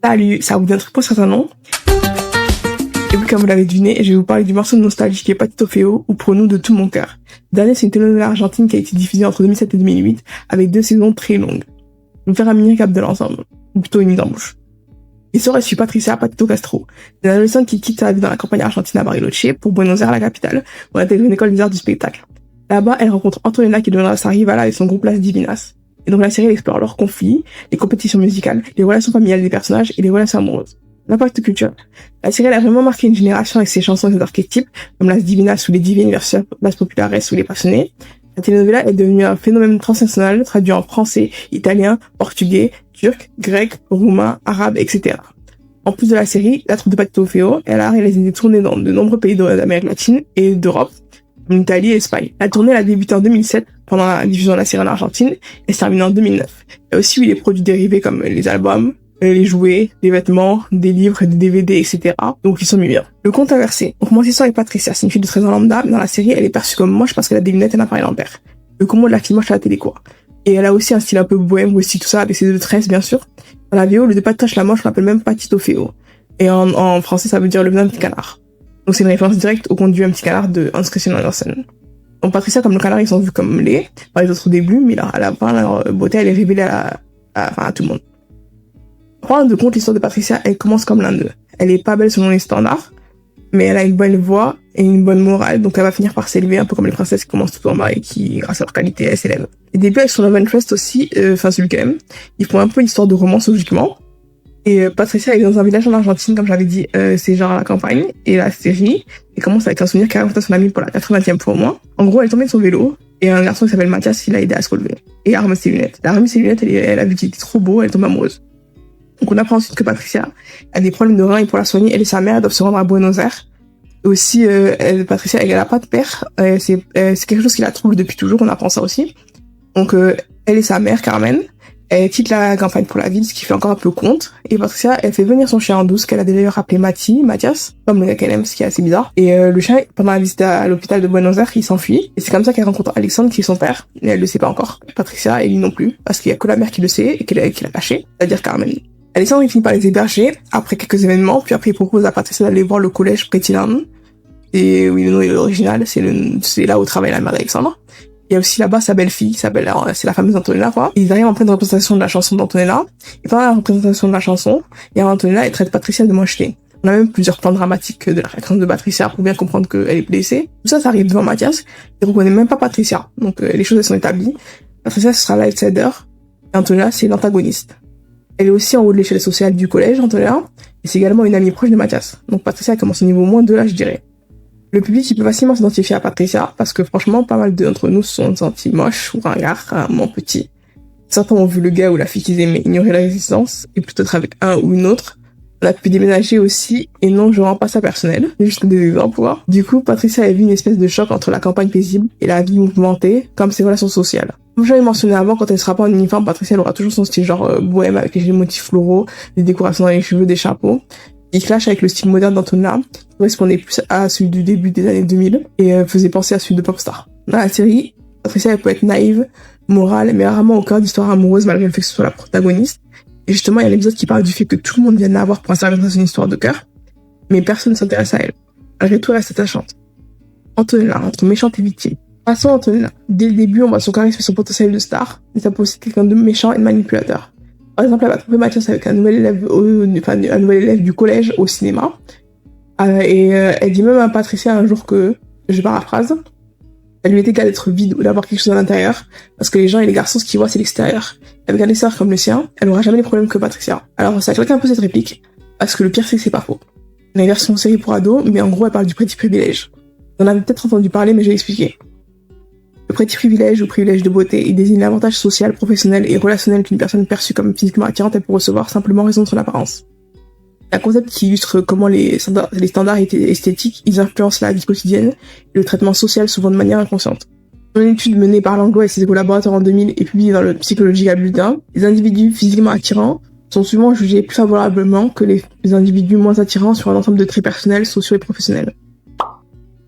Salut, ça vous dit un truc pour certains noms? Et puis comme vous l'avez deviné, je vais vous parler du morceau de nostalgie qui est Patito Feo ou Pour nous de tout mon cœur. Dernier, c'est une telenovela argentine qui a été diffusée entre 2007 et 2008 avec 2 saisons très longues. Je vais vous faire un mini cap de l'ensemble, ou plutôt une mise en bouche. L'histoire suit Patricia Patito Castro, une adolescente qui quitte sa vie dans la campagne argentine à Bariloche pour Buenos Aires, la capitale, pour intégrer une école des arts du spectacle. Là-bas, elle rencontre Antonella qui deviendra sa rivale avec son groupe Las Divinas. Et donc la série explore leurs conflits, les compétitions musicales, les relations familiales des personnages et les relations amoureuses. L'impact culturel. La série elle a vraiment marqué une génération avec ses chansons et ses archétypes, comme Las Divinas ou les Divines versus Las Populares ou les Passionnés. La telenovela est devenue un phénomène transnational traduit en français, italien, portugais, turc, grec, roumain, arabe, etc. En plus de la série, la troupe de Patito Feo, elle a réalisé des tournées dans de nombreux pays d'Amérique latine et d'Europe, en Italie et Espagne. La tournée elle a débuté en 2007 pendant la diffusion de la série en Argentine et s'est terminée en 2009. Il y a aussi eu des produits dérivés comme les albums, les jouets, des vêtements, des livres, des DVD, etc. Donc ils sont mis bien. Le conte inversé. Donc moi c'est ça avec Patricia, c'est une fille de 13 ans lambda, mais dans la série elle est perçue comme moche parce qu'elle a des lunettes et un appareil dentaire. Le combo de la fille moche à la télé quoi. Et elle a aussi un style un peu bohème aussi tout ça avec ses deux tresses bien sûr. Dans la VO, le de Patricia la moche on l'appelle même Patito Feo. Et en français ça veut dire le vilain petit canard. Donc c'est une référence directe au conte du petit canard de Hans Christian Andersen. Donc Patricia comme le canard ils sont vus comme laids par les autres au début, mais là, à la fin leur beauté elle est révélée à tout le monde. Pour un de compte, l'histoire de Patricia, elle commence comme l'un d'eux. Elle est pas belle selon les standards, mais elle a une bonne voix et une bonne morale, donc elle va finir par s'élever, un peu comme les princesses qui commencent tout en bas et qui, grâce à leur qualité, elles s'élèvent. Les débuts avec son love interest aussi, celui quand même, ils font un peu une histoire de romance logiquement. Et Patricia est dans un village en Argentine, comme j'avais dit, c'est genre à la campagne, et la série, elle commence avec un souvenir qu'elle raconte à son ami pour la 80e fois au moins. En gros, elle est tombée de son vélo, et un garçon qui s'appelle Mathias, il l'a aidé à se relever. Et a remis ses lunettes. Elle a remis ses lunettes, elle a vu qu'il était trop beau, elle tombe amoureuse. Donc on apprend ensuite que Patricia a des problèmes de reins et pour la soigner, elle et sa mère doivent se rendre à Buenos Aires. Aussi, Patricia, elle a pas de père, c'est quelque chose qui la trouble depuis toujours, on apprend ça aussi. Donc elle et sa mère, Carmen, elle quitte la campagne pour la ville, ce qui fait encore un peu compte. Et Patricia, elle fait venir son chien en douce, qu'elle a d'ailleurs appelé Mathias, comme le gars qu'elle aime, ce qui est assez bizarre. Et le chien, pendant la visite à l'hôpital de Buenos Aires, il s'enfuit. Et c'est comme ça qu'elle rencontre Alexandre, qui est son père. Et elle le sait pas encore. Patricia, et lui non plus, parce qu'il y a que la mère qui le sait et qui l'a caché, c'est-à-dire Carmen. Alexandre, il finit par les héberger après quelques événements, puis après il propose à Patricia d'aller voir le collège Pretiland. Et oui, le nom est original, c'est là où travaille la mère d'Alexandre. Il y a aussi là-bas sa belle-fille, qui s'appelle, c'est la fameuse Antonella, quoi. Ils arrivent en pleine représentation de la chanson d'Antonella. Et pendant la représentation de la chanson, il y a Antonella, elle traite Patricia de mocheté. On a même plusieurs plans dramatiques de la réaction de Patricia pour bien comprendre qu'elle est blessée. Tout ça, ça arrive devant Mathias. Il reconnaît même pas Patricia. Donc, les choses, elles sont établies. Patricia, ce sera l'outsider. Et Antonella, c'est l'antagoniste. Elle est aussi en haut de l'échelle sociale du collège, Antonella. Et c'est également une amie proche de Mathias. Donc, Patricia commence au niveau moins 2 là, je dirais. Le public, il peut facilement s'identifier à Patricia, parce que franchement, pas mal d'entre nous se sont sentis moches ou ringards, mon petit. Certains ont vu le gars ou la fille qu'ils aimaient ignorer la résistance, et plutôt être avec un ou une autre. On a pu déménager aussi, et non, je rends pas ça personnel, juste des exemples, quoi. Du coup, Patricia a vu une espèce de choc entre la campagne paisible et la vie mouvementée, comme ses relations sociales. Comme j'avais mentionné avant, quand elle sera pas en uniforme, Patricia elle aura toujours son style genre bohème avec les motifs floraux, des décorations dans les cheveux, des chapeaux. Il clash avec le style moderne d'Antonella, qui correspondait plus à celui du début des années 2000 et faisait penser à celui de Popstar. Dans la série, Patricia elle peut être naïve, morale, mais rarement au cœur d'histoire amoureuse malgré le fait que ce soit la protagoniste. Et justement, il y a l'épisode qui parle du fait que tout le monde vient de la voir pour servir dans une histoire de cœur, mais personne ne s'intéresse à elle. Malgré tout, elle reste attachante. Antonella, entre méchante et victime. Passons à Antonella. Dès le début, on voit son charisme et son potentiel de star, mais ça peut aussi être quelqu'un de méchant et de manipulateur. Par exemple, elle va trouver Mathias avec un nouvel élève du collège au cinéma. Elle dit même à Patricia un jour que, je paraphrase, elle lui est égale d'être vide ou d'avoir quelque chose à l'intérieur, parce que les gens et les garçons, ce qu'ils voient, c'est l'extérieur. Avec un extérieur comme le sien, elle aura jamais les problèmes que Patricia. Alors, ça claque un peu cette réplique, parce que le pire, c'est que c'est pas faux. On a une version série pour ados, mais en gros, elle parle du petit privilège. On avait peut-être entendu parler, mais je vais expliquer. Le petit privilège ou privilège de beauté, il désigne l'avantage social, professionnel et relationnel qu'une personne perçue comme physiquement attirante peut recevoir simplement en raison de son apparence. Un concept qui illustre comment les standards esthétiques, ils influencent la vie quotidienne et le traitement social souvent de manière inconsciente. Dans une étude menée par Langlois et ses collaborateurs en 2000 et publiée dans le Psychological Bulletin, les individus physiquement attirants sont souvent jugés plus favorablement que les individus moins attirants sur un ensemble de traits personnels, sociaux et professionnels.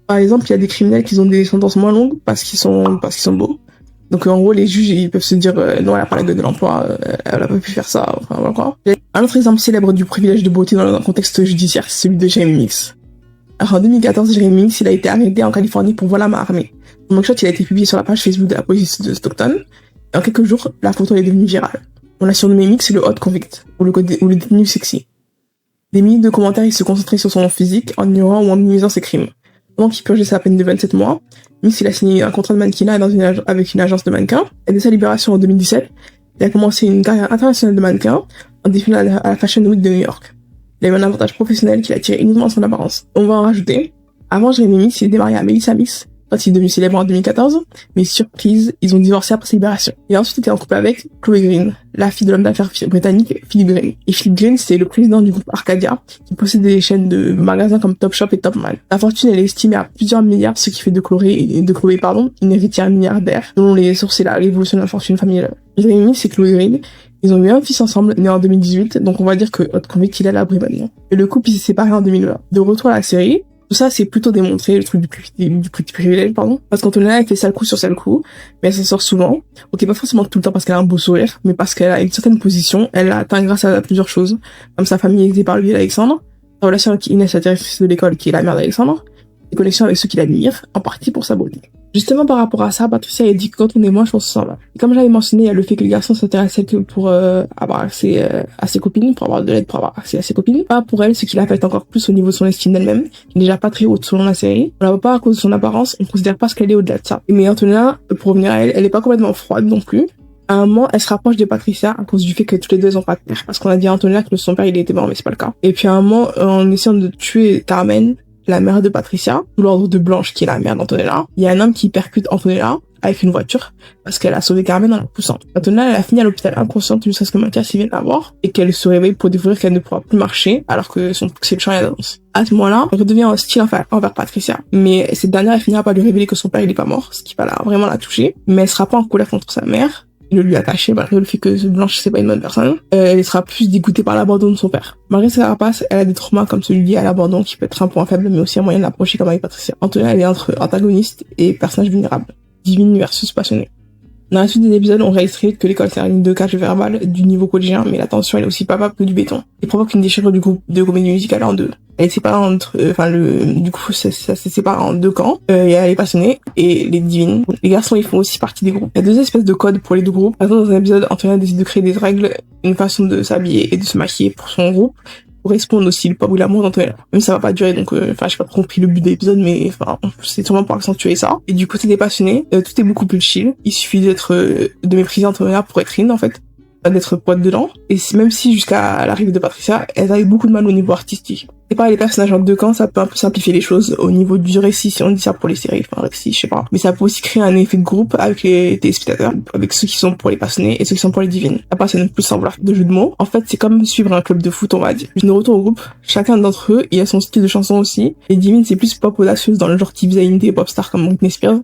Par exemple, il y a des criminels qui ont des sentences moins longues parce qu'ils sont beaux. Donc en gros, les juges, ils peuvent se dire non, elle a pas la gueule de l'emploi, elle a pas pu faire ça, enfin voilà quoi. Un autre exemple célèbre du privilège de beauté dans un contexte judiciaire, c'est celui de Jeremy Mix. Alors en 2014, Jeremy Mix, il a été arrêté en Californie pour vol à main armée. Son mugshot, il a été publié sur la page Facebook de la police de Stockton. Et en quelques jours, la photo est devenue virale. On l'a surnommé Mix le hot convict, ou le détenu sexy. Des milliers de commentaires, ils se concentraient sur son physique, en ignorant ou en minimisant ses crimes. Pendant qu'il purgeait sa peine de 27 mois, Mix, il a signé un contrat de mannequinat avec une agence de mannequins. Et dès sa libération en 2017, il a commencé une carrière internationale de mannequin en défilant à la Fashion Week de New York. Il a eu un avantage professionnel qu'il a tiré uniquement de son apparence. On va en rajouter. Avant Jeremy Mix, il était marié à Melissa Mix, quand il est devenu célèbre en 2014, mais surprise, ils ont divorcé après sa libération. Il a ensuite été en couple avec Chloe Green, la fille de l'homme d'affaires britannique Philip Green. Et Philip Green, c'est le président du groupe Arcadia, qui possède des chaînes de magasins comme Topshop et Topman. La fortune, elle est estimée à plusieurs milliards, ce qui fait de Chloé, une héritière milliardaire. Selon les sources, c'est la révolution de la fortune familiale. Jeremy Mix et Chloe Green, ils ont eu un fils ensemble, né en 2018, donc on va dire que Hot Convict, il est à l'abri maintenant. Et le couple, il s'est séparé en 2020. De retour à la série, tout ça, c'est plutôt démontré, le truc du privilège, parce qu'Antonella, elle fait sale coup sur sale coup, mais elle s'en sort souvent. Ok, pas forcément tout le temps parce qu'elle a un beau sourire, mais parce qu'elle a une certaine position, elle a atteint grâce à plusieurs choses, comme sa famille aidée par lui et Alexandre, sa relation avec Inès, la directrice de l'école, qui est la mère d'Alexandre, des connexions avec ceux qui l'admirent, en partie pour sa beauté. Justement, par rapport à ça, Patricia a dit que quand on est moins, je pense que ça va. Et comme j'avais mentionné, il y a le fait que le garçon s'intéresse que pour avoir accès à ses copines, pour avoir de l'aide pour avoir accès à ses copines. Pas pour elle, ce qui l'affecte encore plus au niveau de son estime d'elle-même, qui est déjà pas très haute selon la série. On la voit pas à cause de son apparence, on considère pas ce qu'elle est au-delà de ça. Mais Antonella, pour revenir à elle, elle est pas complètement froide non plus. À un moment, elle se rapproche de Patricia à cause du fait que toutes les deux elles ont pas de père. Parce qu'on a dit à Antonella que son père il était mort, mais c'est pas le cas. Et puis à un moment, en essayant de tuer Carmen, la mère de Patricia, sous l'ordre de Blanche, qui est la mère d'Antonella, il y a un homme qui percute Antonella avec une voiture, parce qu'elle a sauvé Carmen en la poussant. Antonella, elle a fini à l'hôpital inconsciente jusqu'à ce que Mathias y vienne la voir, et qu'elle se réveille pour découvrir qu'elle ne pourra plus marcher, alors que c'est le champ d'avance. À ce moment-là, elle redevient hostile envers Patricia. Mais cette dernière, elle finira par lui révéler que son père, il est pas mort, ce qui va vraiment la toucher. Mais elle sera pas en colère contre sa mère, il lui a caché, malgré le fait que Blanche, c'est pas une bonne personne. Elle sera plus dégoûtée par l'abandon de son père. Malgré sa rapace, elle a des traumas comme celui lié à l'abandon qui peut être un point faible, mais aussi un moyen de l'approcher comme avec Patricia. Antonella, elle est entre antagoniste et personnage vulnérable. Divine versus passionné. Dans la suite des épisodes, on réalise très vite que l'école c'est un ligne de cage verbal du niveau collégien, mais la tension elle est aussi palpable que du béton. Et provoque une déchirure du groupe de comédie musicale en deux. Elle est séparée du coup, ça s'est séparé en deux camps. Et elle est passionnée et les divines. Les garçons, ils font aussi partie des groupes. Il y a deux espèces de codes pour les deux groupes. Par exemple, dans un épisode, Antonella décide de créer des règles, une façon de s'habiller et de se maquiller pour son groupe. Correspondent aussi le pop ou l'amour d'Antonella. Même ça va pas durer, donc j'ai pas trop compris le but de l'épisode, mais c'est sûrement pour accentuer ça. Et du côté des passionnés, tout est beaucoup plus chill. Il suffit de mépriser Antonella pour être in, en fait. D'être poète dedans. Et même si jusqu'à l'arrivée de Patricia, elle avait beaucoup de mal au niveau artistique. C'est pareil, les personnages en deux camps, ça peut un peu simplifier les choses au niveau du récit, si on dit ça pour les séries, récit, je sais pas. Mais ça peut aussi créer un effet de groupe avec les téléspectateurs, avec ceux qui sont pour les passionnés et ceux qui sont pour les divines. La passionne plus sans vouloir faire de jeu de mots. En fait, c'est comme suivre un club de foot, on va dire. De retour au groupe, chacun d'entre eux, il a son style de chanson aussi. Les divines, c'est plus pop audacieuse dans le genre type Zayn des pop stars comme Britney Spears.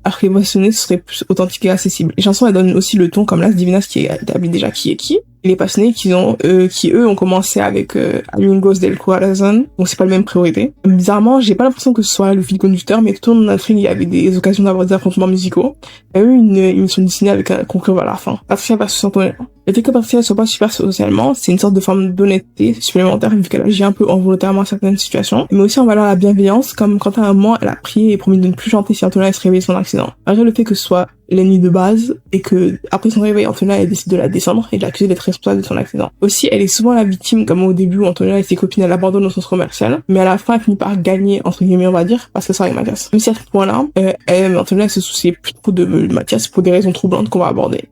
Alors que les passionnés, ce serait plus authentique et accessible. Les chansons, elles donnent aussi le ton, comme Las Divinas qui est établi déjà qui est qui. Et les passionnés qui eux ont commencé avec Amigos del Corazon, donc c'est pas le même priorité. Bizarrement, j'ai pas l'impression que ce soit le fil conducteur, mais tout au long de l'intrigue, il y avait des occasions d'avoir des affrontements musicaux. Il y a eu une émission dessinée avec un concours à la fin. Patricia versus Antonella. Le fait que Patricia soit pas super socialement, c'est une sorte de forme d'honnêteté supplémentaire vu qu'elle agit un peu involontairement à certaines situations, mais aussi en valeur la bienveillance, comme quand à un moment elle a prié et promis de ne plus chanter si Antonella se réveillait de son accident. Malgré le fait que ce soit l'ennemi de base et que après son réveil, Antonella elle décide de la descendre et de l'accuser d'être responsable de son accident. Aussi, elle est souvent la victime, comme au début où Antonella et ses copines elle abandonnent au sens commercial, mais à la fin elle finit par gagner entre guillemets on va dire parce que ça avec Mathias. Même si à ce point-là, Antonella se souciait plus trop de Mathias pour des raisons troublantes qu'on va aborder.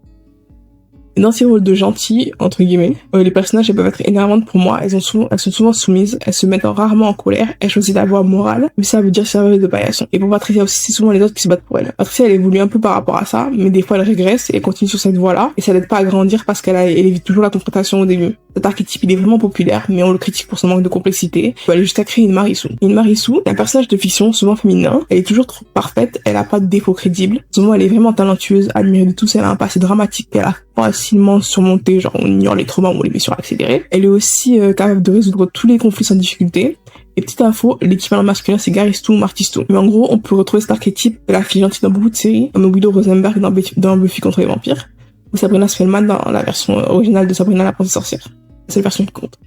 Dans ces rôles de gentils, entre guillemets, les personnages elles peuvent être énervantes pour moi, elles sont souvent soumises, elles se mettent rarement en colère, elles choisissent la voie morale, mais ça veut dire servir de paillasson. Et pour Patricia aussi, c'est souvent les autres qui se battent pour elle. Patricia elle évolue un peu par rapport à ça, mais des fois elle régresse et elle continue sur cette voie-là, et ça l'aide pas à grandir parce elle évite toujours la confrontation au début. Cet archétype il est vraiment populaire, mais on le critique pour son manque de complexité. On peut aller jusqu'à créer une Marissou. Une Marissou, c'est un personnage de fiction souvent féminin, elle est toujours trop parfaite, elle a pas de défaut crédible. Souvent elle est vraiment talentueuse, admirée de tous, elle a un passé dramatique, elle a facilement surmonté, genre on ignore les traumas, on les met sur accéléré. Elle est aussi capable de résoudre tous les conflits sans difficulté. Et petite info, l'équivalent masculin c'est Gary Stu ou Marty Stu. Mais en gros, on peut retrouver cet archétype de la fille gentille dans beaucoup de séries, comme Willow Rosenberg dans Buffy contre les vampires, ou Sabrina Spellman dans la version originale de Sabrina la princesse sorcière. C'est la version qui compte.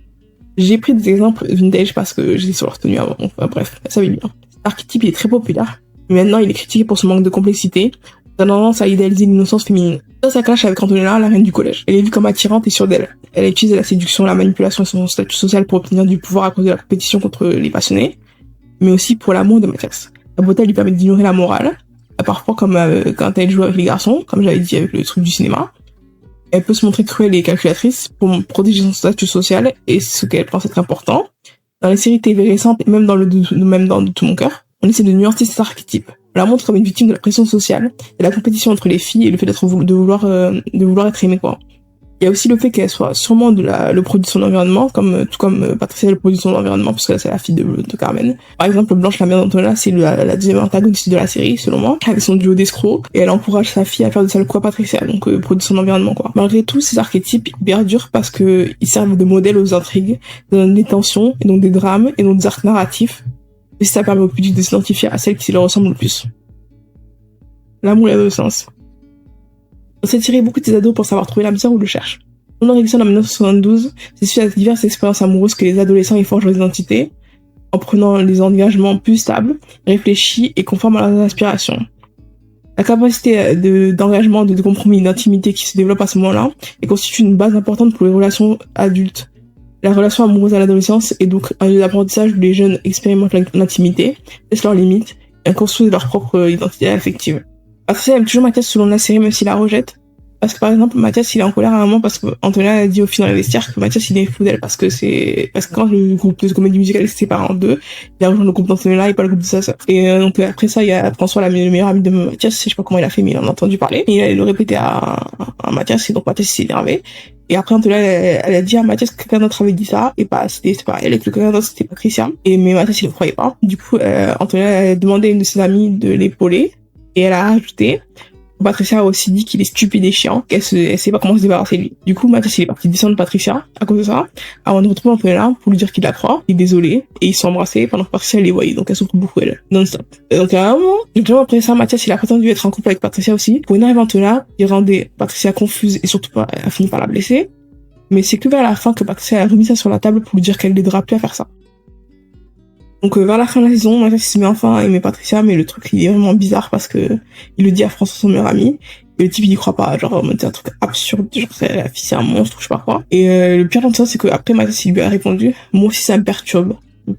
J'ai pris des exemples vintage parce que j'étais sur leur tenue avant. Enfin, bref, ça va bien. Cet archétype il est très populaire, mais maintenant il est critiqué pour son manque de complexité, tendance à idéaliser l'innocence féminine. Ça clash avec Antonella, la reine du collège. Elle est vue comme attirante et sûre d'elle. Elle utilise la séduction, la manipulation et son statut social pour obtenir du pouvoir à cause de la compétition contre les passionnés, mais aussi pour l'amour de Mathias. La beauté lui permet d'ignorer la morale, parfois comme quand elle joue avec les garçons, comme j'avais dit avec le truc du cinéma. Elle peut se montrer cruelle et calculatrice pour protéger son statut social et ce qu'elle pense être important. Dans les séries TV récentes et même dans De Tout Mon Cœur, on essaie de nuancer cet archétype. On la montre comme une victime de la pression sociale, de la compétition entre les filles et le fait de vouloir être aimée, quoi. Il y a aussi le fait qu'elle soit sûrement le produit de son environnement, tout comme Patricia est le produit de son environnement, parce que c'est la fille de Carmen. Par exemple, Blanche, la mère d'Antonella, c'est la deuxième antagoniste de la série, selon moi, avec son duo d'escrocs, et elle encourage sa fille à faire de sales coups à Patricia, donc produit de son environnement, quoi. Malgré tout, ces archétypes perdurent parce que ils servent de modèle aux intrigues, donnent des tensions, et donc des drames, et donc des arcs narratifs, et ça permet au public de s'identifier à celle qui leur ressemble le plus. L'amour et l'adolescence. Dans cette série, beaucoup des ados pensent avoir trouvé l'âme sœur ou le cherchent. Son érection en 1972, c'est suite à diverses expériences amoureuses que les adolescents y forgent leur identité, en prenant les engagements plus stables, réfléchis et conformes à leurs aspirations. La capacité d'engagement, de compromis, d'intimité qui se développe à ce moment-là et constitue une base importante pour les relations adultes. La relation amoureuse à l'adolescence est donc un lieu d'apprentissage où les jeunes expérimentent l'intimité, laissent leurs limites et construisent leur propre identité affective. Patricia aime toujours Mathias selon la série, même s'il la rejette. Parce que par exemple, Mathias il est en colère à un moment parce que Antonia a dit au final dans les vestiaires que Mathias il est fou d'elle parce que quand le groupe de comédie musicale s'est séparé en deux, il a rejoint le groupe d'Antonella et pas le groupe de sa sœur. Et donc après ça, il y a François, le meilleur ami de Mathias, je sais pas comment il a fait, mais il en a entendu parler. Et il a le répété à Mathias, et donc Mathias s'est énervé. Et après Antonia elle a dit à Mathias que quelqu'un d'autre avait dit ça, et c'est pas elle, et que quelqu'un d'autre c'était Patricia. Mais Mathias il le croyait pas. Du coup, Antonia a demandé à une de ses amies de l'épauler. Et elle a rajouté, Patricia a aussi dit qu'il est stupide et chiant, qu'elle sait pas comment se débarrasser de lui. Du coup, Mathias, il est parti descendre Patricia, à cause de ça, avant de retrouver Antonella pour lui dire qu'il la croit, il est désolé, et ils sont embrassés pendant que Patricia les voyait, donc elle souffre beaucoup, elle, non-stop. Et donc, à un moment, justement après ça, Mathias, il a prétendu être en couple avec Patricia aussi. Pour une arrivée Antonella, il rendait Patricia confuse et surtout a fini par la blesser. Mais c'est que vers la fin que Patricia a remis ça sur la table pour lui dire qu'elle l'aidera plus à faire ça. Donc vers la fin de la saison, Mathias se met enfin à aimer Patricia, mais le truc il est vraiment bizarre parce que il le dit à François, son meilleur ami, et le type il y croit pas, genre c'est un truc absurde, genre la fille c'est un monstre ou je sais pas quoi. Et le pire dans ça c'est que après Mathias il lui a répondu, moi aussi ça me perturbe. Donc,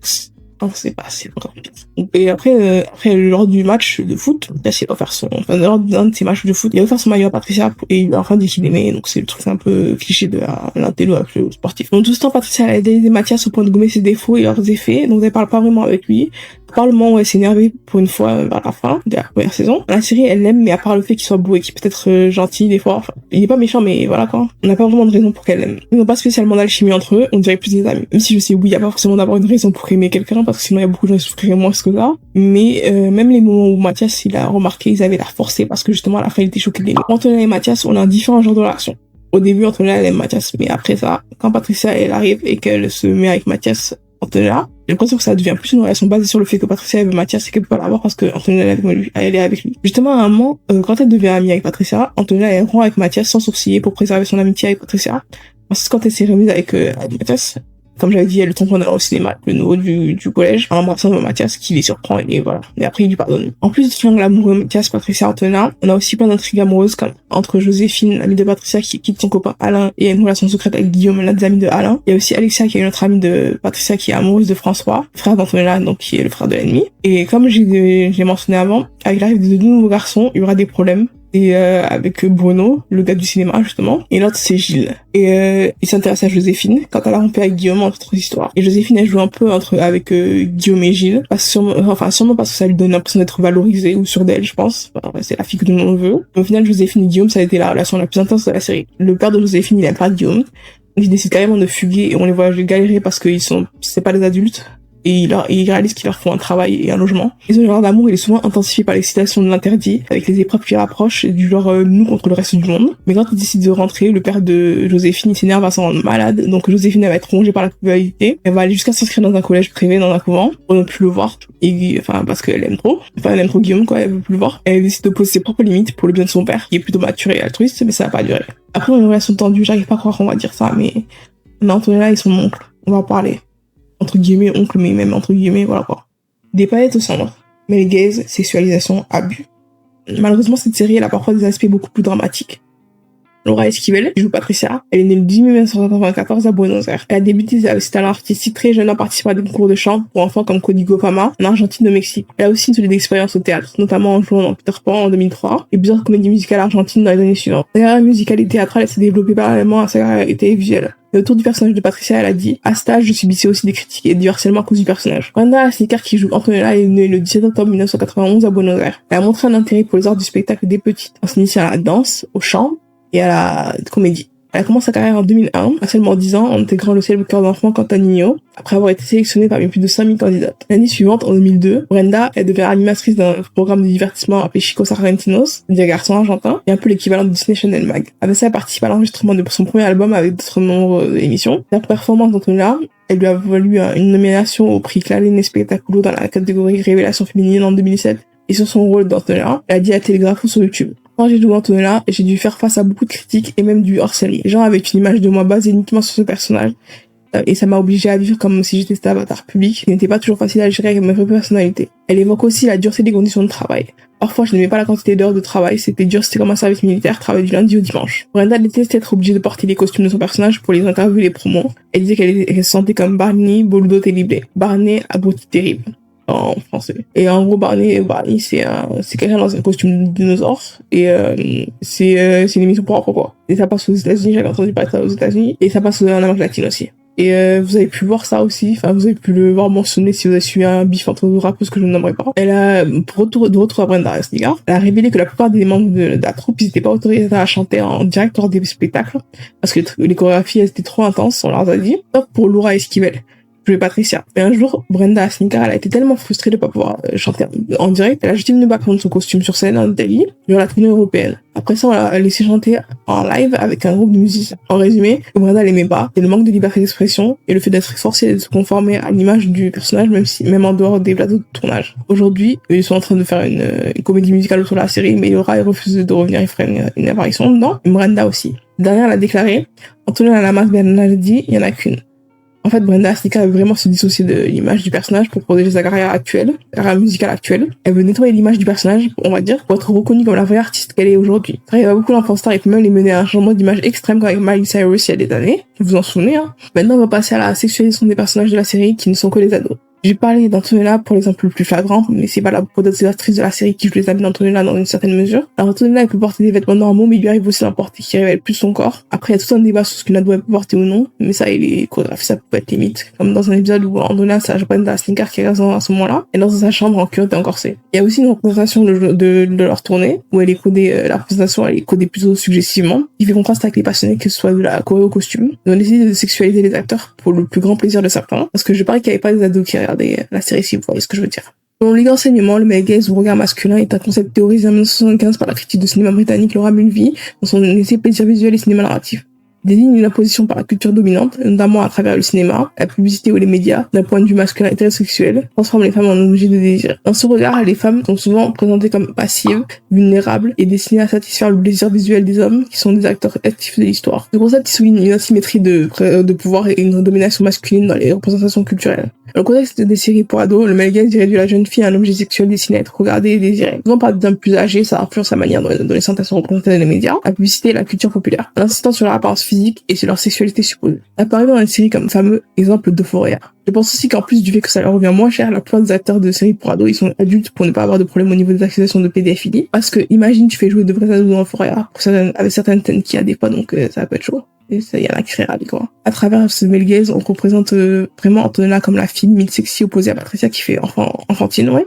c'est pas assez encore pire. Et après lors du match de foot, Mathias il va faire lors d'un de ses matchs de foot, il va faire son maillot à Patricia et il a enfin dit qu'il aimait, donc c'est le truc un peu cliché de l'intello avec le sportif. Donc tout ce temps Patricia elle a aidé Mathias au point de gommer ses défauts et leurs effets, donc elle parle pas vraiment avec lui. Par le moment où elle s'est énervée pour une fois vers la fin de la première saison. La série, elle l'aime, mais à part le fait qu'il soit beau et qu'il peut être gentil des fois, enfin, il est pas méchant, mais voilà quoi. On n'a pas vraiment de raison pour qu'elle l'aime. Ils n'ont pas spécialement d'alchimie entre eux, on dirait plus des amis. Même si je sais, oui, il y a pas forcément d'avoir une raison pour aimer quelqu'un, parce que sinon il y a beaucoup de gens qui souffriraient moins que ça. Mais même les moments où Mathias, il a remarqué, ils avaient l'air forcés, parce que justement à la fin, il était choqué de l'aimer. Antonella et Mathias, on a un différent genre de relation. Au début, Antonella, elle aime Mathias, mais après ça, quand Patricia, elle arrive et qu'elle se met avec Mathias, Antonella, j'ai l'impression que ça devient plus une relation basée sur le fait que Patricia aime Mathias et qu'elle peut pas l'avoir parce que Antonella elle est avec lui. Justement, à un moment, quand elle devient amie avec Patricia, Antonella elle rompt avec Mathias sans sourciller pour préserver son amitié avec Patricia. Ensuite, quand elle s'est remise avec Mathias, comme j'avais dit, elle le trompe au cinéma, le nouveau du collège, en embrassant Mathias, qui les surprend, et voilà. Et après, il lui pardonne. En plus du triangle amoureux Mathias, Patricia, Antonella, on a aussi plein d'intrigues amoureuses, comme entre Joséphine, l'amie de Patricia, qui quitte son copain Alain, et a une relation secrète avec Guillaume, l'un des amis de Alain. Il y a aussi Alexia, qui est une autre amie de Patricia, qui est amoureuse de François, frère d'Antonella, donc qui est le frère de l'ennemi. Et comme j'ai mentionné avant, avec l'arrivée de deux nouveaux garçons, il y aura des problèmes. Et avec Bruno, le gars du cinéma justement, et l'autre c'est Gilles. Et il s'intéresse à Joséphine quand elle a rompu avec Guillaume, entre histoires. Et Joséphine elle joue un peu avec Guillaume et Gilles, sûrement parce que ça lui donne l'impression d'être valorisée ou sûre d'elle, je pense. Enfin, c'est la fille que tout le monde veut. Mais au final, Joséphine et Guillaume, ça a été la relation la plus intense de la série. Le père de Joséphine, il aime pas Guillaume, donc il décide carrément de fuguer et on les voit galérer parce que c'est pas des adultes. et ils réalisent qu'ils leur font un travail et un logement. Et ce genre d'amour, il est souvent intensifié par l'excitation de l'interdit, avec les épreuves qui rapprochent, du genre nous contre le reste du monde. Mais quand ils décident de rentrer, le père de Joséphine, il s'énerve à s'en rendre malade, donc Joséphine, elle va être rongée par la culpabilité, elle va aller jusqu'à s'inscrire dans un collège privé, dans un couvent, pour ne plus le voir, et, enfin, parce qu'elle aime trop, elle aime trop Guillaume, quoi, elle veut plus le voir. Elle décide de poser ses propres limites pour le bien de son père, qui est plutôt mature et altruiste, mais ça va pas durer. Après, une relation tendue, j'arrive pas à croire qu'on va dire ça, mais Antonella et son oncle, on va en parler. Entre guillemets, oncle, mais même entre guillemets, voilà quoi. Des palettes au cendres. Male gaze, sexualisation, abus. Malheureusement, cette série, elle a parfois des aspects beaucoup plus dramatiques. Laura Esquivel, qui joue Patricia, elle est née le 10 mai 1994 à Buenos Aires. Elle a débuté avec ses talents artistiques très jeune en participant à des concours de chant pour enfants comme Código Fama en Argentine et au Mexique. Elle a aussi une solide expérience au théâtre, notamment en jouant dans Peter Pan en 2003 et plusieurs comédies musicales argentines dans les années suivantes. Sa carrière musicale et théâtrale s'est développée parallèlement à sa carrière télévisuelle. Et autour du personnage de Patricia, elle a dit « À cet âge, je subissais aussi des critiques et du harcèlement à cause du personnage ». Brenda Asnicar, qui joue Antonella, est née le 17 octobre 1991 à Buenos Aires. Elle a montré un intérêt pour les arts du spectacle dès petite, en s'initiant à la danse, au chant et à la comédie. Elle a commencé sa carrière en 2001, à seulement 10 ans, en intégrant le célèbre chœur d'enfants Cantanino, après avoir été sélectionnée parmi plus de 5000 candidates. L'année suivante, en 2002, Brenda, elle devient animatrice d'un programme de divertissement appelé Chicos Argentinos, des garçons argentins, et un peu l'équivalent de Disney Channel Mag. Avec ça, elle participe à l'enregistrement de son premier album avec d'autres nombreuses émissions. La performance d'Antonella, elle lui a valu une nomination au prix Clarín Espectáculo dans la catégorie Révélation féminine en 2007. Et sur son rôle d'Antonella, elle a dit à Télégraphe sur YouTube. Quand j'ai joué Antonella, j'ai dû faire face à beaucoup de critiques et même du hors-série. Les gens avaient une image de moi basée uniquement sur ce personnage. Et ça m'a obligée à vivre comme si j'étais cet avatar public, qui n'était pas toujours facile à gérer avec ma vraie personnalité. Elle évoque aussi la dureté des conditions de travail. Parfois, je n'aimais pas la quantité d'heures de travail, c'était dur, c'était comme un service militaire, travail du lundi au dimanche. Brenda détestait être obligée de porter les costumes de son personnage pour les interviews et les promos. Elle disait qu'elle se sentait comme Barney, Boludo terrible. Barney, abruti terrible. En français. Et en gros, Barney, c'est quelqu'un dans un costume de dinosaure. Et c'est une émission pour quoi. Et ça passe aux États-Unis, j'avais entendu parler de ça aux États-Unis. Et ça passe en Amérique latine aussi. Et vous avez pu voir ça aussi, enfin vous avez pu le voir mentionner si vous avez suivi un bif entre deux rappeuses que je ne nommerai pas. Elle a, de retour à Brenda Asnicar, elle a révélé que la plupart des membres de la troupe, ils n'étaient pas autorisés à chanter en direct lors des spectacles, parce que les chorégraphies, elles étaient trop intenses, on leur a dit, sauf pour Laura Esquivel. Jouer Patricia. Mais un jour, Brenda Asnicar, elle a été tellement frustrée de pas pouvoir chanter en direct, elle a jeté une bague de son costume sur scène en Italie, durant la tournée européenne. Après ça, on l'a laissé chanter en live avec un groupe de musiciens. En résumé, Brenda, elle aimait pas. Et le manque de liberté d'expression et le fait d'être forcée de se conformer à l'image du personnage, même en dehors des plateaux de tournage. Aujourd'hui, ils sont en train de faire une comédie musicale autour de la série, mais Laura, elle refuse de revenir, il ferait une apparition dedans. Et Brenda aussi. Dernière, elle a déclaré, Antonella Lamas Bernardi, il y en a qu'une. En fait, Brenda Asnicar veut vraiment se dissocier de l'image du personnage pour protéger sa carrière actuelle, sa carrière musicale actuelle. Elle veut nettoyer l'image du personnage, on va dire, pour être reconnue comme la vraie artiste qu'elle est aujourd'hui. Ça arrive à beaucoup d'enfants stars et peut même les mener à un changement d'image extrême comme avec Miley Cyrus il y a des années. Vous vous en souvenez, hein. Maintenant, on va passer à la sexualisation des personnages de la série qui ne sont que les ados. J'ai parlé d'Antonella pour l'exemple le plus flagrant, mais c'est valable pour d'autres actrices de la série qui jouent les amis d'Antonella dans une certaine mesure. Alors Antonella, elle peut porter des vêtements normaux, mais il lui arrive aussi d'en porter qui révèlent plus son corps. Après, il y a tout un débat sur ce qu'une ado peut porter ou non, mais ça, et les chorégraphies, ça peut être limite. Comme dans un épisode où Antonella, c'est Brenda Asnicar qui reste à ce moment-là, et dans sa chambre en culotte et en corset. Il y a aussi une représentation de leur tournée, où elle est codée, la représentation, elle est codée plutôt suggestivement, qui fait contraste avec les passionnés, que ce soit de la choré au costume. Ils ont décidé de sexualiser les acteurs pour le plus grand plaisir de certains, parce que je parie qu'il n'y avait pas des ados qui regardaient la série, si vous voyez ce que je veux dire. Selon Ligue Enseignement, le male gaze ou regard masculin est un concept théorisé en 1975 par la critique de cinéma britannique Laura Mulvey dans son essai Plaisir visuel et cinéma narratif. Il désigne une imposition par la culture dominante, notamment à travers le cinéma, la publicité ou les médias, d'un point de vue masculin hétérosexuel, transforme les femmes en objets de désir. Dans ce regard, les femmes sont souvent présentées comme passives, vulnérables et destinées à satisfaire le plaisir visuel des hommes, qui sont des acteurs actifs de l'histoire. Ce concept souligne une asymétrie de pouvoir et une domination masculine dans les représentations culturelles. Dans le contexte des séries pour ados, le male gaze réduit la jeune fille à un objet sexuel destiné à être regardé et désiré. Souvent par des hommes plus âgés, ça influence la manière dont les adolescentes sont représentées dans les médias, la publicité et la culture populaire, en insistant sur leur apparence physique et sur leur sexualité supposée. Apparaît dans une série comme fameux exemple d'Euphoria. Je pense aussi qu'en plus du fait que ça leur revient moins cher, la plupart des acteurs de séries pour ados, ils sont adultes pour ne pas avoir de problème au niveau des accusations de pédophilie. Parce que, imagine, tu fais jouer de vrais ados dans Euphoria, avec certaines scènes qu'il y a des fois, donc ça peut être chaud. Et ça, il y en a qui seraient ravis, quoi. À travers ce male gaze, on représente vraiment Antonella comme la fille mid-sexy opposée à Patricia qui fait enfantine, ouais.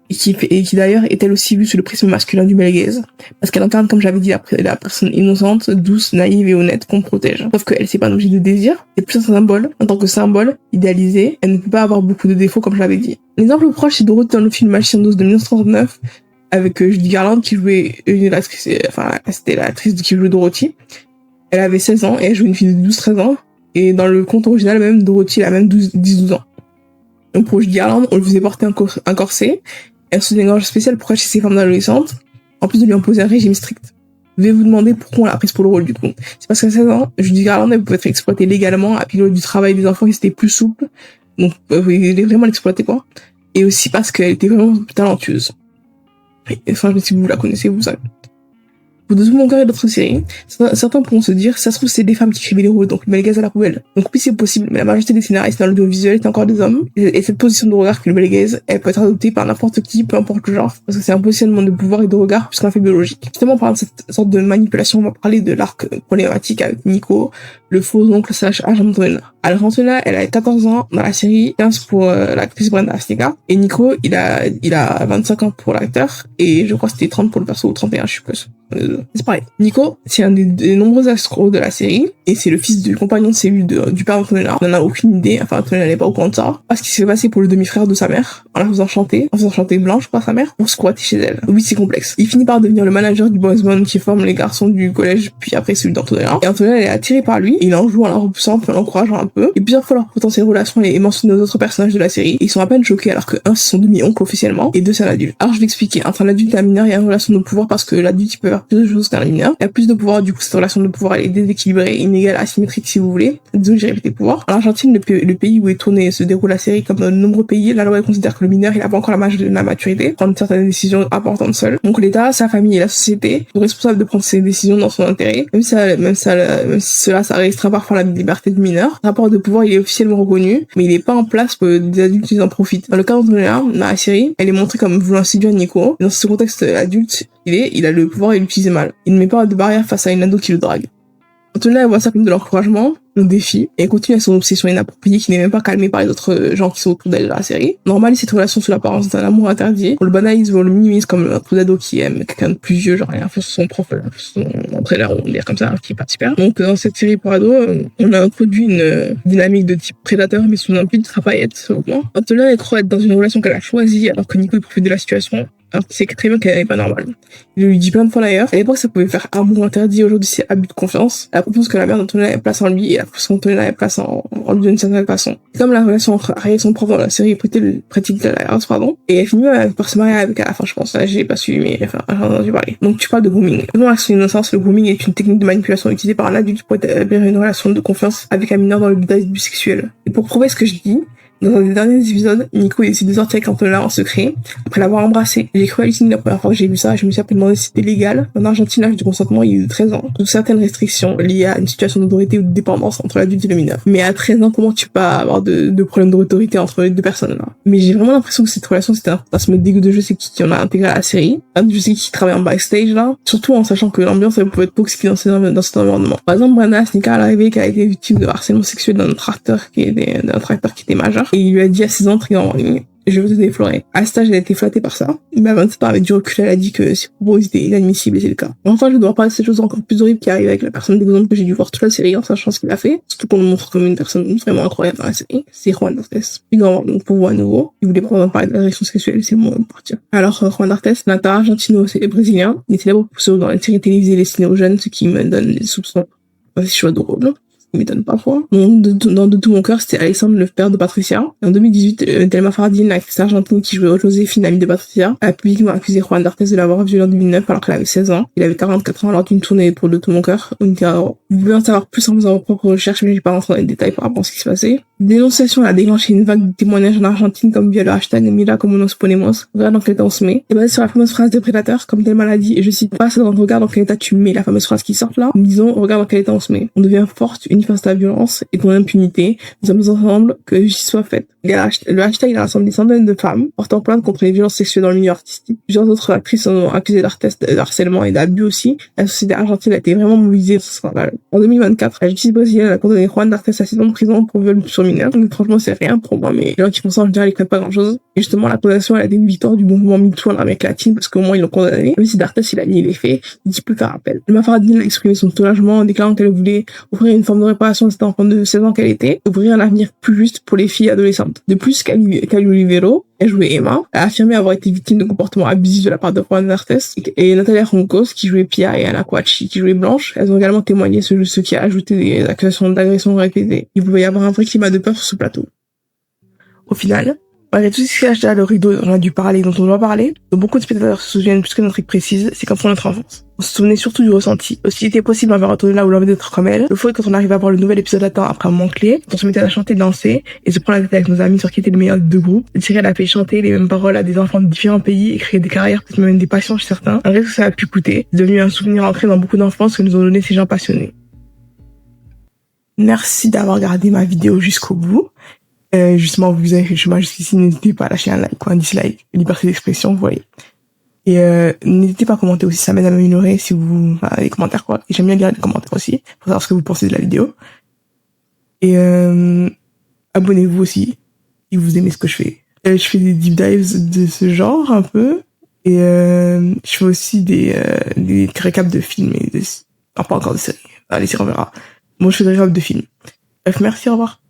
et qui d'ailleurs est elle aussi vue sous le prisme masculin du male gaze, parce qu'elle incarne, comme j'avais dit, la personne innocente, douce, naïve et honnête qu'on protège. Sauf qu'elle, c'est pas un objet de désir, c'est plus un symbole. En tant que symbole, idéalisé, elle ne peut pas avoir beaucoup de défauts, comme je l'avais dit. L'exemple proche, c'est Dorothy dans le film Magicien d'Oz de 1939, avec Judy Garland qui jouait c'était l'actrice qui jouait Dorothy. Elle avait 16 ans et elle jouait une fille de 12-13 ans. Et dans le conte original, même, Dorothy, elle a même 10-12 ans. Donc pour Judy Garland, on lui faisait porter un corset, un soutien-gorge spécial pour cacher ses femmes adolescentes, en plus de lui imposer un régime strict. Vous devez vous demander pourquoi on l'a prise pour le rôle du coup. C'est parce qu'à 16 ans, Judy Garland, elle pouvait être exploitée légalement, à pilote du travail des enfants qui c'était plus souple. Donc, vous pouvez vraiment l'exploiter, quoi. Et aussi parce qu'elle était vraiment talentueuse. Enfin, si vous la connaissez, vous savez. Pour De tout mon cœur et d'autres séries, certains pourront se dire, ça se trouve c'est des femmes qui écrivaient les rôles, donc le gaze à la poubelle. Donc oui c'est possible, mais la majorité des scénaristes dans l'audiovisuel est encore des hommes, et cette position de regard que le gaze, elle peut être adoptée par n'importe qui, peu importe le genre, parce que c'est un positionnement de pouvoir et de regard plus qu'un fait biologique. Justement, en parlant de cette sorte de manipulation, on va parler de l'arc problématique avec Nico, le faux oncle / agent Antonella. Alors Antonella, elle a 14 ans dans la série, 15 pour l'actrice Brenda Asnicar, et Nico, il a 25 ans pour l'acteur, et je crois que c'était 30 pour le perso, ou 31, je sais plus. C'est pareil. Nico, c'est un des nombreux escrocs de la série, et c'est le fils du compagnon de cellule du père d'Antonella. On n'en a aucune idée, enfin Antonella n'est pas au courant de ça, parce qu'il s'est passé pour le demi-frère de sa mère, en faisant chanter Blanche par sa mère, pour squatter chez elle. Oui, c'est complexe. Il finit par devenir le manager du boys band qui forme les garçons du collège, puis après celui d'Antonella. Et Antonella, elle est attirée par lui, et il en joue en la repoussant, puis en l'encourageant un peu. Et plusieurs fois leur potentielle relation est mentionnée aux autres personnages de la série, et ils sont à peine choqués alors que un, c'est son demi-oncle officiellement, et deux, c'est un adulte. Alors je vais expliquer. Entre un adulte et un mineur, il y a une relation de pouvoir parce que l'adulte, il peut faire plus de choses qu'un mineur. Il y a plus de pouvoir, du coup, cette relation de pouvoir, elle est déséquilibrée, inégale, asymétrique, si vous voulez. Désolé, j'ai répété pouvoir. En Argentine, le pays où est tournée se déroule la série, comme dans de nombreux pays, la loi elle considère que le mineur, il a pas encore la maturité, prendre certaines décisions importantes seul. Donc l'État, sa famille et la société sont responsables de prendre ces décisions dans son intérêt, même si cela, ça restreint parfois la liberté du mineur. Le rapport de pouvoir, il est officiellement reconnu, mais il est pas en place pour des adultes qui en profitent. Dans le cas d'Antonella, dans la série, elle est montrée comme voulant séduire Nico. Dans ce contexte adulte, il a le pouvoir et l'utilise mal. Il ne met pas de barrière face à une ado qui le drague. Antonella, elle voit ça comme de l'encouragement, un défi, et elle continue à son obsession inappropriée qui n'est même pas calmée par les autres gens qui sont autour d'elle dans la série. Normalise cette relation sous l'apparence d'un amour interdit. On le banalise, on le minimise comme un trou d'ado qui aime quelqu'un de plus vieux, genre il a fait son prof, son entraîneur, on va dire comme ça, qui est pas super. Donc dans cette série pour ados, on a introduit une dynamique de type prédateur, mais sous un pli de trapaillette, selon moi. Antonella, elle croit être dans une relation qu'elle a choisie, alors que Nico il profite de la situation. Alors qu'il sait très bien qu'elle n'est pas normale. Il lui dit plein de fois d'ailleurs. À l'époque, ça pouvait faire amour interdit. Aujourd'hui, c'est abus de confiance. La confiance que la mère d'Antonella elle place en lui et la confiance qu'Antonella elle place en lui d'une certaine façon. Comme la relation entre Harry et son prof dans la série pratique de la pardon. Et elle finit par se marier avec à la fin, je pense. Là, j'ai pas suivi, mais enfin, j'ai entendu parler. Donc, tu parles de grooming. Selon son innocence, le grooming est une technique de manipulation utilisée par un adulte pour établir une relation de confiance avec un mineur dans le but d'abus sexuel. Et pour prouver ce que je dis, dans un des derniers épisodes, Nico décide de sortir avec Antonella en secret, après l'avoir embrassé. J'ai cru halluciner la première fois que j'ai vu ça, je me suis appelé demandé si c'était légal. En Argentine, l'âge de consentement il est de 13 ans, sous certaines restrictions liées à une situation d'autorité ou de dépendance entre l'adulte et le mineur. Mais à 13 ans, comment tu peux avoir de problème d'autorité entre les deux personnes là? Mais j'ai vraiment l'impression que cette relation c'était un fantasme dégueu de je sais qui en a intégré à la série. Je sais qui travaille en backstage là, surtout en sachant que l'ambiance elle pouvait être toxique dans cet environnement. Par exemple, Brenda Asnicar à l'arrivée qu'elle a été victime de harcèlement sexuel d'un tracteur qui était majeur. Et il lui a dit à 6 ans, très en ligne, je veux te déflorer. À cet âge, elle a été flattée par ça. Mais à 27 ans, avec du recul, elle a dit que ses propos étaient inadmissibles et c'est le cas. Enfin, je dois parler de ces choses encore plus horribles qui arrivent avec la personne d'exemple que j'ai dû voir toute la série en sachant ce qu'il a fait. Surtout qu'on le montre comme une personne vraiment incroyable dans la série. C'est Juan D'Artes. Donc, pour vous à nouveau, si vous voulez pas parler de l'agression sexuelle, c'est le moment de partir. Alors, Juan D'Artes, c'est un acteur argentino-brésilien. Il est célèbre pour dans les séries télévisées destinées aux jeunes, ce qui me donne des soupçons. C'est choix de rôle. Ça m'étonne parfois. Dans De tout mon cœur, c'était Alexandre, le père de Patricia. En 2018, Thelma Fardin, l'actrice argentine qui jouait Joséphine, amie de Patricia, a publiquement accusé Juan D'Artes de l'avoir violée en 2009 alors qu'elle avait 16 ans. Il avait 44 ans lors d'une tournée pour De tout mon cœur. Vous pouvez en savoir plus en faisant vos propres recherches, mais j'ai pas rentré dans les détails par rapport à ce qui se passait. Dénonciation a déclenché une vague de témoignages en Argentine comme via le hashtag Mila como nos ponemos. Regarde dans quel état on se met. C'est basé sur la fameuse phrase des prédateurs, comme Thelma l'a dit, et je cite pas, c'est dans regarde dans quel état tu mets, la fameuse phrase qui sort là. Disons, regarde dans quel état on se met. On devient forte, unie face à la violence et ton impunité. Nous sommes ensemble, que justice soit faite. Le hashtag a rassemblé des centaines de femmes portant plainte contre les violences sexuelles dans le milieu artistique. Plusieurs autres actrices ont accusé d'Artes de harcèlement et d'abus aussi. La société argentine a été vraiment mobilisée sur ce scandale. En 2024, la justice brésilienne a condamné Juan D'Artes à 6 ans de prison pour viol sur mineurs. Donc franchement, c'est rien pour moi, mais les gens qui font ça en général, ils prennent pas grand chose. Et justement, la condamnation, elle a été une victoire du mouvement MeToo en Amérique latine, parce qu'au moins, ils l'ont condamné. Même si D'Artes, il a nié les faits, il peut faire appel. Emma Fardine a exprimé son soulagement en déclarant qu'elle voulait offrir une forme de réparation à cette enfant de 16 ans qu'elle était, ouvrir un avenir plus juste pour les filles adolescentes. De plus, Cali Olivero, elle jouait Emma, a affirmé avoir été victime de comportements abusifs de la part de Juan D'Artes, et Natalia Roncos, qui jouait Pia, et Anna Coachi, qui jouait Blanche. Elles ont également témoigné, ce qui a ajouté des accusations d'agression répétées. Il pouvait y avoir un vrai climat de peur sur ce plateau. Au final, malgré tout ce qui cache derrière le rideau dont on a dû parler, dont on doit parler, dont beaucoup de spectateurs se souviennent plus que notre truc précise, c'est comme pour notre enfance. On se souvenait surtout du ressenti. Aussi, il était possible d'avoir retourné là où l'envie d'être comme elle. Le faux est quand on arrive à voir le nouvel épisode à temps après un moment clé, quand on se mettait à chanter, danser, et se prendre la tête avec nos amis sur qui était le meilleur des deux groupes, de tirer la paix, chanter les mêmes paroles à des enfants de différents pays et créer des carrières, peut-être même des passions chez certains. Malgré tout ça a pu coûter, c'est devenu un souvenir ancré dans beaucoup d'enfance que nous ont donné ces gens passionnés. Merci d'avoir regardé ma vidéo jusqu'au bout. Justement, vous avez fait le chemin jusqu'ici, n'hésitez pas à lâcher un like ou un dislike, liberté d'expression, vous voyez. Et n'hésitez pas à commenter aussi, ça m'aide à m'améliorer si vous... Enfin, les commentaires, quoi. Et j'aime bien lire les commentaires aussi, pour savoir ce que vous pensez de la vidéo. Et abonnez-vous aussi, si vous aimez ce que je fais. Je fais des deep dives de ce genre, un peu. Et je fais aussi des récaps de films et des... Enfin, pas encore de séries. Allez, on verra. Moi, je fais des récaps de films. Bref, merci, au revoir.